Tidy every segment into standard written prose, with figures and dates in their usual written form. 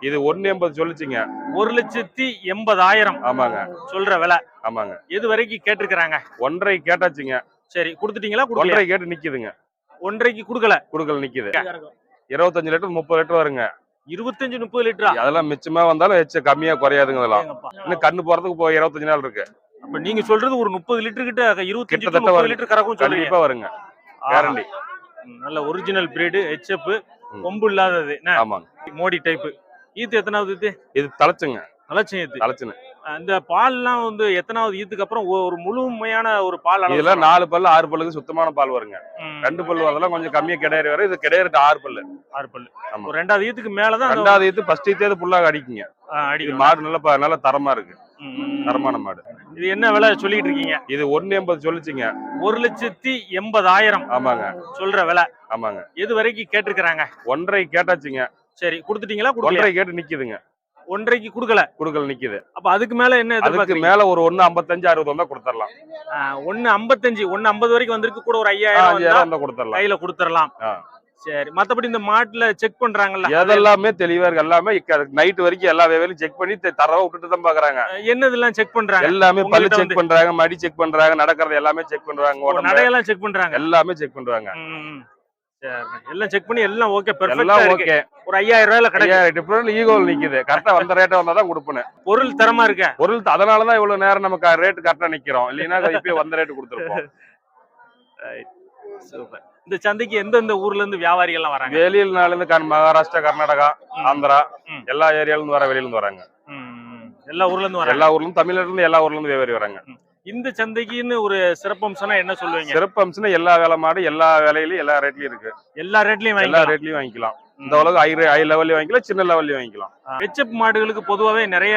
இது 1.80 சொல்லுச்சுங்க. 1,80,000 ஆமாங்க. சொல்ற விலை. ஆமாங்க. எது வரைக்கும் கேட்டிருக்காங்க? 1.5 கேட்டாச்சுங்க. சரி, கொடுத்துட்டீங்களா? 1.5 கேட்டு நிக்குதுங்க. 1.5க்கு குடுக்கல. நிக்குது. 25 லிட்டர் 30 லிட்டர் வருங்க. 25, 30 லிட்டரா? அதெல்லாம் மிச்சமா வந்தாலும் கம்மியா குறையாதுங்க அதெல்லாம். இன்னும் கண்ணு போறதுக்கு 25 நாள் இருக்கு. அப்ப நீங்க சொல்றது ஒரு 30 லிட்டர் கிட்ட 25 to 30 லிட்டர் கறக்கும் சொல்றீங்க. கண்டிப்பா வருங்க. கேரண்டி. நல்ல ஒரிஜினல் பிரீடு, HF, கொம்பு இல்லாதது. ஆமாங்க. மோடி டைப். ஈத்து எத்தனாவது ஈத்து? இது தலச்சுங்க. தலச்சம் ஈத்து. தலச்சுன. அந்த பால்லாம் வந்து எத்தனாவது ஈத்துக்கு அப்புறம் ஒரு முழுமையான ஒரு பால் அளவு? இதெல்லாம் 4 பல்லு 6 பல்லுக்கு சுத்தமான பால் வருங்க. 2 பல்லு அதெல்லாம் கொஞ்சம் கம்மியா கிடையாது வரும். இது கிடையாது 6 பல்லு. 6 பல்லு. ஒரு 2வது ஈத்துக்கு மேல தான் 2வது ஈத்து ஃபர்ஸ்ட் ஈத்தே புல்லா அடிக்குங்க. இது மாடு நல்ல தரமா இருக்கு. தரமான மாடு. இது என்ன விலை சொல்லிட்டு இருக்கீங்க? இது 1.80 சொல்லுச்சுங்க. 1,80,000 ஆமாங்க. சொல்ற விலை. ஆமாங்க. எது வரைக்கும் கேட்டிருக்காங்க? 1.5 கேட்டாச்சுங்க. சரி, கொடுத்துட்டீங்களா? 1.5 கேட்டு நிக்குதுங்க. 1.5க்கு குடுக்கல. நிக்குது. அப்ப அதுக்கு மேல என்ன அதுக்கு மேல ஒரு 1.55 60 வந்தா கொடுத்துறலாம். 1.55 1.50 வரைக்கும் வந்திருக்கு. கூட ஒரு 5,000 வந்தா கொடுத்துறலாம். கையில கொடுத்துறலாம். சரி, மத்தபடி இந்த மாட்டுல செக் பண்றாங்கல்ல, அதெல்லாமே தெளிவா இருக்கு. எல்லாமே நைட் வரைக்கும் எல்லா வேலையும் செக் பண்ணி தரவா விட்டுட்டு தான் பாக்குறாங்க. என்னதெல்லாம் செக் பண்றாங்க? எல்லாமே பல்லு செக் பண்றாங்க, மடி செக் பண்றாங்க, நடக்கிறது எல்லாமே செக் பண்றாங்க, நடையெல்லாம் செக் பண்றாங்க. எல்லாமே செக் பண்றாங்க. சரி, எல்லாம் செக் பண்ணி எல்லாம் ஓகே, பெர்ஃபெக்ட்டா எல்லாம் இருக்கு. ஓகே. ஒரு 5,000 ரூபாயில கிடைக்கும். டிஃபரண்ட் ஈகோல் நிக்குது. கரெக்ட்டா வந்த ரேட் வந்தா தான் கொடுப்பேன். பொருள் தரமா இருக்கு. பொருள் அதனால தான் இவ்வளவு நேரம் நமக்கு ரேட் கரெக்ட்டா நிக்கிறோம். இல்லனா இப்பவே வந்த ரேட் கொடுத்துருப்போம். சூப்பர். இந்த சந்தைக்கு எந்தெந்த ஊர்ல இருந்து வியாபாரிகள் எல்லாம் வராங்க? வெளியில இருந்து மகாராஷ்டிரா, கர்நாடகா, ஆந்திரா எல்லா ஏரியால இருந்து வெளியில இருந்து வராங்க. எல்லா ஊர்ல இருந்து வராங்க. எல்லா ஊர்ல தமிழ்நாட்டுல இருந்து எல்லா ஊர்ல இருந்து வியாபாரி வராங்க. இந்த சந்தைக்குன்னு ஒரு சிறப்பம்சம்னா என்ன சொல்லுவீங்க? சிறப்பம்சம்னா எல்லா வேலை மாடு எல்லா வேலையிலயும் எல்லா ரேட்லயும் இருக்கு. எல்லா ரேட்லயும் வாங்கிக்கலாம். இந்த அளவுக்கு ஹை லெவல்லயும் வாங்கிக்கலாம், சின்ன லெவல்லயும் வாங்கிக்கலாம். HF மாடுகளுக்கு பொதுவாவே நிறைய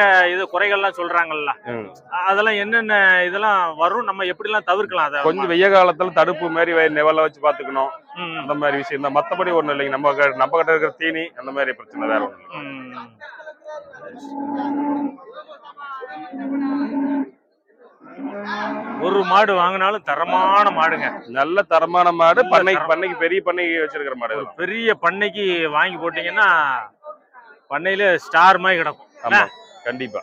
குறைகள்லாம் சொல்றாங்கல்ல, அதெல்லாம் என்னென்ன இதெல்லாம் வரும், நம்ம எப்படி எல்லாம் தவிர்க்கலாம்? அதை கொஞ்சம் வெய்ய காலத்துல தடுப்பு மாதிரி நெவல வச்சு பாத்துக்கணும். அந்த மாதிரி விஷயம் தான். மத்தபடி ஒண்ணும் இல்லைங்க. நம்ம கிட்ட இருக்கிற தீனி அந்த மாதிரி பிரச்சனை வேற ஒண்ணு. ஒரு மாடு வாங்கினாலும் தரமான மாடுங்க. நல்ல தரமான மாடு. பண்ணைக்கு பெரிய பண்ணைக்கு வச்சிருக்கிற மாடு. பெரிய பண்ணைக்கு வாங்கி போட்டீங்கன்னா பண்ணையில ஸ்டார் மாதிரி கிடக்கும். கண்டிப்பா.